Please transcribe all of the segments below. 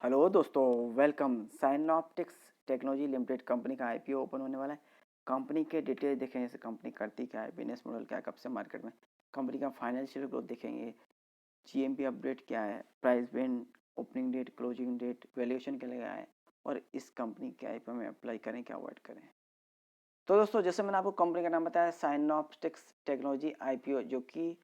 Hello दोस्तों, welcome. साइनॉप्टिक्स technology limited company का IPO open होने वाला है। कंपनी के डिटेल देखेंगे, जैसे कंपनी करती क्या है, बिजनेस मॉडल क्या है, कब से मार्केट में, कंपनी का फाइनेंशियल ग्रोथ देखेंगे, जीएमपी अपडेट क्या है, price band, opening date, closing date, valuation क्या लगा है और इस कंपनी के आईपीओ में अप्लाई करें क्या अवॉइड करें। तो दोस्तों, जैसे मैंने आपको कंपनी का नाम बताया, साइनॉप्टिक्स टेक्नोलॉजी आईपीओ, जो कि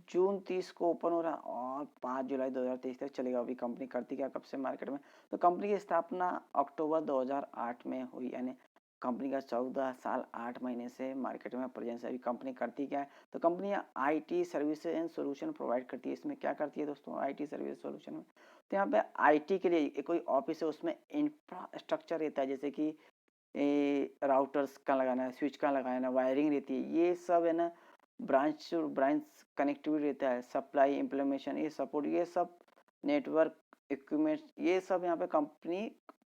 जून 30 को ओपन हो रहा है और 5 जुलाई 2023 तक चलेगा। अभी कंपनी करती क्या, कब से मार्केट में, तो कंपनी की स्थापना अक्टूबर 2008 में हुई, यानी कंपनी का 14 साल 8 महीने से मार्केट में प्रेजेंस है। अभी कंपनी करती क्या है, तो company IT services and solution provide करती है। इसमें क्या करती है दोस्तों, आईटी सर्विस सॉल्यूशन में, तो यहाँ पे आईटी के लिए कोई ऑफिस है, उसमें इंफ्रास्ट्रक्चर रहता है, जैसे कि राउटर्स का लगाना है, स्विच का लगाना है, वायरिंग रहती है, ये सब है ना, ब्रांच टू ब्रांच कनेक्टिविटी रहता है, सप्लाई इम्प्लीमेंटेशन, ये सपोर्ट, ये सब नेटवर्क इक्विपमेंट, ये सब यहाँ पे कंपनी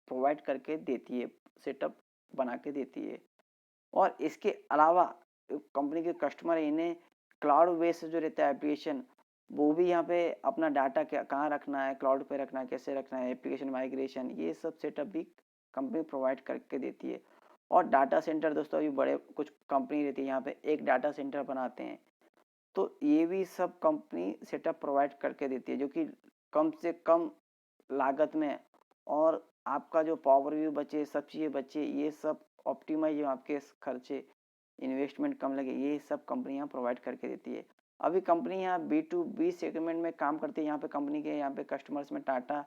प्रोवाइड करके देती है, सेटअप बना के देती है। और इसके अलावा कंपनी के कस्टमर इन्हें क्लाउड बेस्ड जो रहता है एप्लीकेशन, वो भी यहाँ पे अपना डाटा क्या कहाँ रखना है, क्लाउड पे रखना है, कैसे रखना है, एप्लीकेशन माइग्रेशन, ये सब सेटअप भी कंपनी प्रोवाइड करके देती है। और डाटा सेंटर दोस्तों, अभी बड़े कुछ कंपनी रहती है यहाँ पे एक डाटा सेंटर बनाते हैं, तो ये भी सब कंपनी सेटअप प्रोवाइड करके देती है, जो कि कम से कम लागत में, और आपका जो पावर भी बचे, सब चीज़ें बचे, ये सब ऑप्टिमाइज, आपके खर्चे इन्वेस्टमेंट कम लगे, ये सब कंपनियां प्रोवाइड करके देती है। अभी कंपनी यहाँ बी टू बी सेगमेंट में काम करती है। यहाँ पे कंपनी के यहाँ पे कस्टमर्स में Tata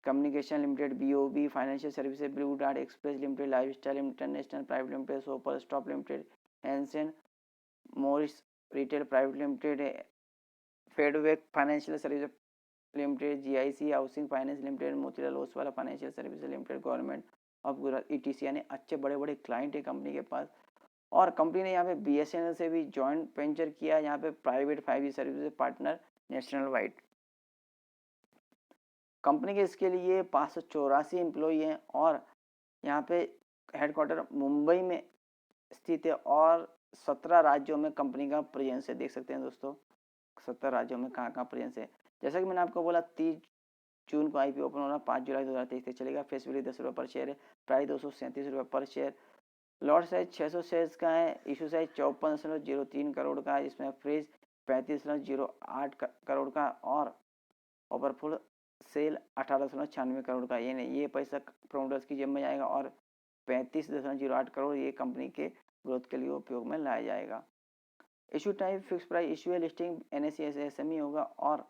communication limited, BOB financial services, Blue Dart Express limited, life style international private limited, super stop limited, Hennes Mauritz retail private limited, Fedbank financial service limited, GIC housing finance limited, Motilal Oswal financial service limited, government of Gujarat, etc, यानी अच्छे बड़े बड़े client है company के पास। और company ने यहाँ पे बीएसएनएल से भी जॉइंट वेंचर किया है, यहाँ पे private 5G service partner national wide. Company के इसके लिए 584 एम्प्लॉई हैं, और यहाँ पे हेडक्वार्टर मुंबई में स्थित है, और 17 राज्यों में कंपनी का प्रेजेंस है। देख सकते हैं दोस्तों, 17 राज्यों में कहाँ कहाँ प्रेजेंस है। जैसा कि मैंने आपको बोला, 30 जून को आईपीओ ओपन हो रहा है, 5 जुलाई 2023 तक चलेगा। फेस वैल्यू ₹10 पर शेयर है, प्राइस ₹237 पर शेयर, लॉट साइज 600 शेयर्स का है, इशू साइज 54.03 करोड़ का है, जिसमें फ्रीज 35.08 करोड़ का, और ओवरफुल सेल 18.96 करोड़ का। ये नहीं, ये पैसा प्रोमोटर्स की जेब में जाएगा, और 35.08 करोड़ ये कंपनी के ग्रोथ के लिए उपयोग में लाया जाएगा। Issue type fix price issue है, लिस्टिंग एनएससी एसएमई होगा। और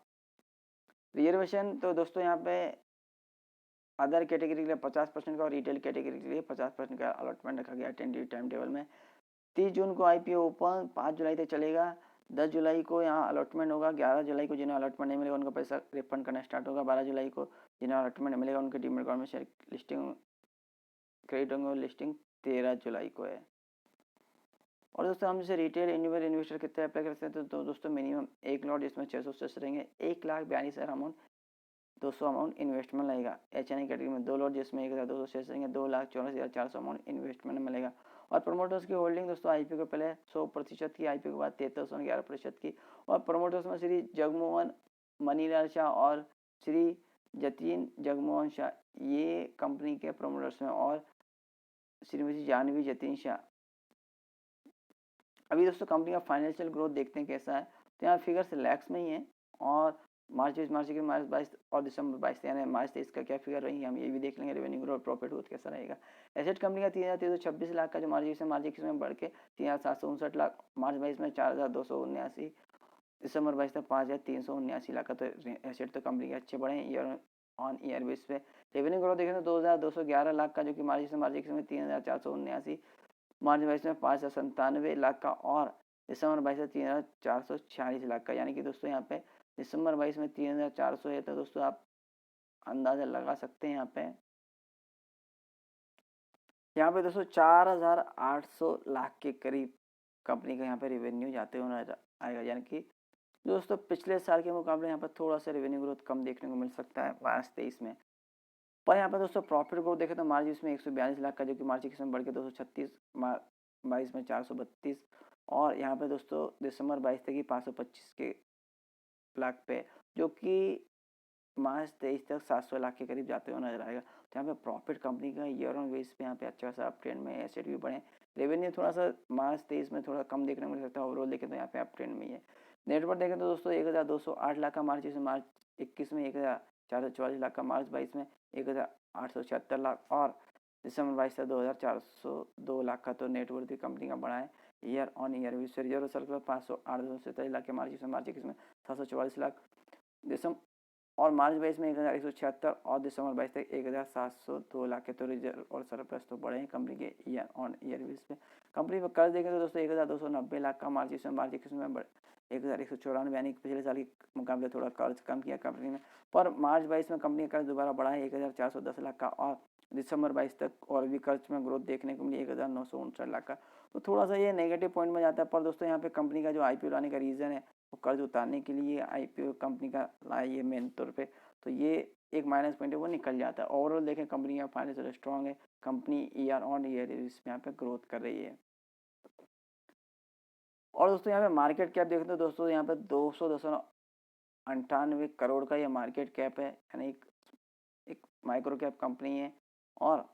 रिजर्वेशन तो दोस्तों यहाँ पे अदर कैटेगरी के लिए 50% का, और रिटेल कैटेगरी के लिए 50% का अलॉटमेंट रखा गया टेंटेटिव टाइम टेबल में। 30 जून को आईपीओ ओपन, 5 जुलाई तक चलेगा। 10 जुलाई को यहाँ अलॉटमेंट होगा। 11 जुलाई को जिन्हें अलॉटमेंट नहीं मिलेगा उनका पैसा रिफंड करना स्टार्ट होगा। 12 जुलाई को जिन्हें अलॉटमेंट मिलेगा उनके डीमेट अकाउंट में शेयर लिस्टिंग क्रेडिट होंगे, और लिस्टिंग 13 जुलाई को है। और दोस्तों, हम जैसे रिटेल इंडिविजुअल इन्वेस्टर कितने अप्लाई करते हैं, तो दोस्तों मिनिमम एक लॉट जिसमें 600 शेयर्स रहेंगे, 1,42,000 अमाउंट 200 अमाउंट इन्वेस्टमेंट लगेगा। एच एन आई कैटेगरी में 2 लॉट जिसमें 1,200 शेयर रहेंगे, 2,64,400 अमाउंट इन्वेस्टमेंट मिलेगा। और प्रमोटर्स की होल्डिंग दोस्तों, आईपीओ के पहले 100% की, आईपीओ के बाद 33.11% की। और प्रमोटर्स में श्री जगमोहन मनीलाल शाह और श्री जतीन जगमोहन शाह, ये कंपनी के प्रमोटर्स में, और श्रीमती जानवी जतीन शाह। अभी दोस्तों कंपनी का फाइनेंशियल ग्रोथ देखते हैं कैसा है, तो यहाँ फिगर्स लैक्स में ही है। और मार्च 22 और दिसंबर 22, यानी मार्च 23 का क्या फिगर रही, हम ये भी देख लेंगे। रेवेन्यू ग्रोथ, प्रॉफिट ग्रोथ कैसा रहेगा। एसेट कंपनी का 3,326 लाख का जो मार्च में बढ़ के 3,759 लाख, मार्च 22 में 4,279, दिसंबर 22 तक 5,379 लाख का। तो एसेट तो कंपनी के अच्छे बढ़े हैं ईयर ऑन ईयर बेस पे। रेवेन्यू ग्रोथ देखें तो 2,211 लाख का, जो कि मार्च में 3,479, मार्च 22 में 597 लाख का, और दिसंबर 22 में 3,446 लाख का। यानी कि दोस्तों यहाँ पे दिसंबर 22 में 3,400 है, तो दोस्तों आप अंदाजा लगा सकते हैं यहाँ पे दोस्तों 4,800 लाख के करीब कंपनी का यहाँ पे रेवेन्यू जाते हुए नजर आएगा। यानी कि दोस्तों पिछले साल के मुकाबले यहाँ पर थोड़ा सा रेवेन्यू ग्रोथ कम देखने को मिल सकता है मार्च 23 में। पर यहाँ पर दोस्तों प्रॉफिट ग्रोथ देखें तो मार्च इसमें 142 लाख का, जो कि मार्च में बढ़ के 236, 22 में 432, और यहाँ पे दोस्तों दिसंबर 22 तक ही 525 के लाख पे, जो कि मार्च 23 तक 700 लाख के करीब जाते हुए नजर आएगा। तो यहाँ पे प्रॉफिट कंपनी का ईयर ऑन बेस पे यहाँ पे अच्छा सा अप ट्रेंड में, एसेट भी बढ़े। रेवेन्यू थोड़ा सा मार्च 23 में थोड़ा कम देखने को मिल सकता है, ओवरऑल देखें तो यहाँ पे अप ट्रेंड में ही है। नेटवर्क देखें तो दोस्तों 1208 लाख का मार्च, जिसमें मार्च 21 में 1444 लाख का, मार्च 22 में 1876 लाख, और दिसंबर 22 से 2402 लाख का। तो नेटवर्क भी कंपनी का बढ़ा है ईयर ऑन ईयर। विश्व रिजर्व सर्कल 508.47 लाख के मार्च, जिसमें मार्च 21 में 744 लाख, दिसंबर और मार्च 22 में 1176, और दिसंबर 22 तक 1702 लाख के। तो रिजर्व और सरप्लस तो बढ़े हैं कंपनी के ईयर ऑन ईयर बेस पे। कंपनी पर कर्ज देखें तो दोस्तों 1290 लाख का मार्च, जिसमें मार्च 21 में 1194, यानी पिछले साल के मुकाबले थोड़ा कर्ज कम किया कंपनी ने। पर मार्च 22 में कंपनी का कर्ज दोबारा बढ़ा है 1410 लाख का, और दिसंबर 22 तक और भी कर्ज में ग्रोथ देखने को मिली 1959 लाख का। तो थोड़ा सा ये नेगेटिव पॉइंट में जाता है। पर दोस्तों यहाँ पे कंपनी का जो आईपीओ लाने का रीज़न है वो कर्ज उतारने के लिए आईपीओ कंपनी का लाया ये मेन तौर पे। तो ये एक माइनस पॉइंट है, वो निकल जाता है। ओवरऑल देखें कंपनी का फाइनेंशियल स्ट्रॉन्ग है, कंपनी ईयर ऑन ईयर इस यहाँ पे ग्रोथ कर रही है। और दोस्तों यहाँ पे मार्केट कैप देखते हैं दोस्तों, यहाँ पे 200.98 करोड़ का ये मार्केट कैप है, यानी एक माइक्रो कैप कंपनी है। और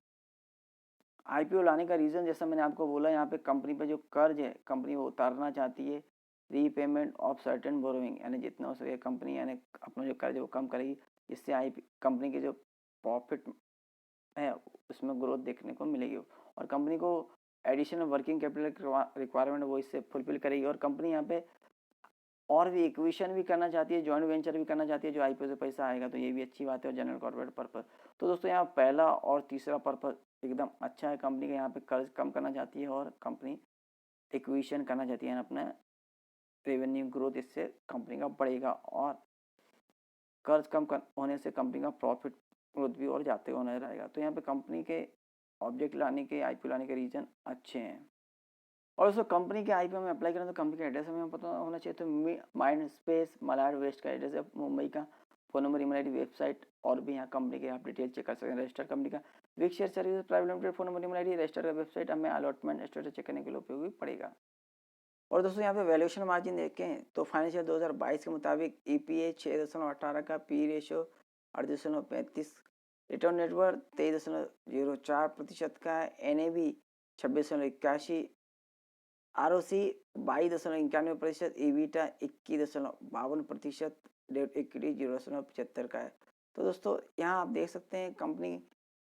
आईपीओ लाने का रीज़न जैसा मैंने आपको बोला, यहाँ पे कंपनी पे जो कर्ज है कंपनी वो उतारना चाहती है। रीपेमेंट ऑफ सर्टेन बोरोइंग, यानी जितना हो सके कंपनी यानी अपना जो कर्ज है वो कम करेगी, जिससे आई कंपनी के जो प्रॉफिट है उसमें ग्रोथ देखने को मिलेगी। और कंपनी को एडिशनल वर्किंग कैपिटल रिक्वायरमेंट वो इससे फुलफिल करेगी। और कंपनी यहाँ पे और भी इक्विशन भी करना चाहती है, जॉइंट वेंचर भी करना चाहती है, जो आईपीओ से पैसा आएगा तो ये भी अच्छी बात है। और जनरल कॉर्पोरेट पर्पस, तो दोस्तों यहाँ पहला और तीसरा पर्पस एकदम अच्छा है कंपनी का। यहाँ पे कर्ज कम करना चाहती है और कंपनी इक्विशन करना चाहती है अपना रेवेन्यू ग्रोथ, इससे कंपनी का बढ़ेगा। और कर्ज कम होने से कंपनी का प्रॉफिट ग्रोथ भी और जाते हुए नजर आएगा। तो यहाँ पे कंपनी के ऑब्जेक्ट लाने के, आईपीओ लाने के रीजन अच्छे हैं। और दोस्तों कंपनी के आईपीओ में अप्लाई करें तो कंपनी का एड्रेस हमें पता होना चाहिए। तो माइंड स्पेस मलाड वेस्ट का एड्रेस है मुंबई का, phone number, email ID, website, और भी यहाँ कंपनी के आप डिटेल चेक कर सकते हैं। रजिस्टर्ड कंपनी का विक share service private limited, phone number, email ID, registered का वेबसाइट हमें अलॉटमेंट स्टेटस चेक करने के लिए उपयोगी पड़ेगा। और दोस्तों यहाँ पे वैल्यूएशन मार्जिन देखें तो फाइनेंशियल 2022 के मुताबिक ईपीए 6.18 का, पी रेशियो 8.35, रिटर्न नेटवर्क 23.04% का, एनएबी 26.81, आरओसी 22.91%, ईवीटा 21.52%, डेट इक्विटी 0.75 का है। तो दोस्तों यहाँ आप देख सकते हैं कंपनी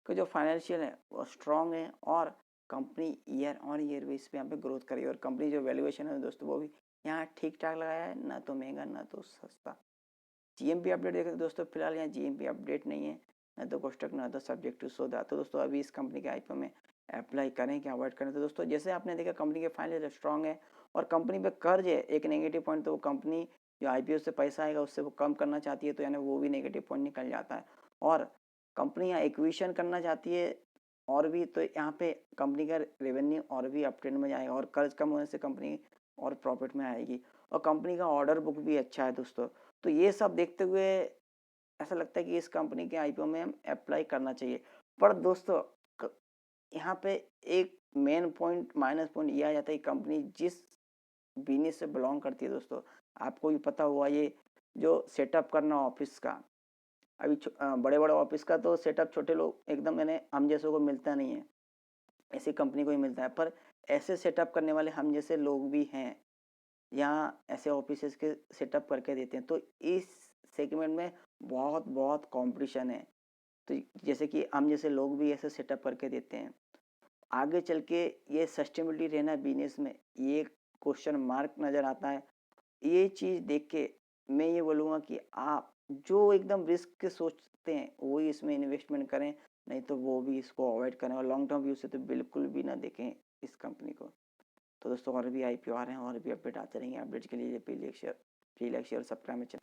का जो फाइनेंशियल है वो स्ट्रॉन्ग है, और company year on year base पे यहाँ पे ग्रोथ करेगी। और कंपनी जो वैल्यूएशन है दोस्तों वो भी यहाँ ठीक ठाक लगाया है, ना तो महंगा ना तो सस्ता। जीएमपी अपडेट देखें तो दोस्तों फिलहाल यहाँ जीएमपी अपडेट नहीं है, ना तो कोष्टक ना तो सब्जेक्ट टू सौदा। तो दोस्तों अभी इस कंपनी के आईपीओ में अप्लाई करें क्या अवॉइड करें। तो दोस्तों जैसे आपने देखा कंपनी के फाइनेंशियल स्ट्रॉन्ग है और कंपनी पे कर्ज है, एक नेगेटिव पॉइंट तो वो कंपनी जो आईपीओ से पैसा आएगा उससे वो कम करना चाहती है, तो यानी वो भी नेगेटिव पॉइंट निकल जाता है। और कंपनी यहाँ एक्विजिशन करना चाहती है और भी, तो यहाँ पे कंपनी का रेवेन्यू और भी अप ट्रेंड में जाएगा, और कर्ज कम होने से कंपनी और प्रॉफिट में आएगी। और कंपनी का ऑर्डर बुक भी अच्छा है दोस्तों। तो ये सब देखते हुए ऐसा लगता है कि इस कंपनी के आईपीओ में हम अप्लाई करना चाहिए। पर दोस्तों यहाँ पे एक मेन पॉइंट, माइनस पॉइंट ये आ जाता है, कंपनी जिस बिजनेस से बिलोंग करती है दोस्तों, आपको भी पता हुआ ये जो सेटअप करना ऑफिस का, अभी बड़े बड़े ऑफिस का तो सेटअप छोटे लोग एकदम यानी हम जैसों को मिलता नहीं है, ऐसी कंपनी को ही मिलता है। पर ऐसे सेटअप करने वाले हम जैसे लोग भी हैं, यहाँ ऐसे ऑफिस के सेटअप करके देते हैं। तो इस सेगमेंट में बहुत बहुत कंपटीशन है। तो जैसे कि हम जैसे लोग भी ऐसे सेटअप करके देते हैं, आगे चल के ये सस्टेनेबिलिटी रहना बिजनेस में ये क्वेश्चन मार्क नज़र आता है। ये चीज़ देख के मैं ये बोलूँगा कि आप जो एकदम रिस्क के सोचते हैं वही इसमें इन्वेस्टमेंट करें, नहीं तो वो भी इसको अवॉइड करें। और लॉन्ग टर्म व्यू से तो बिल्कुल भी ना देखें इस कंपनी को। तो दोस्तों और भी आईपीओ आ रहे हैं और भी अपडेट आते रहेंगे। अपडेट के लिए please like share subscribe channel.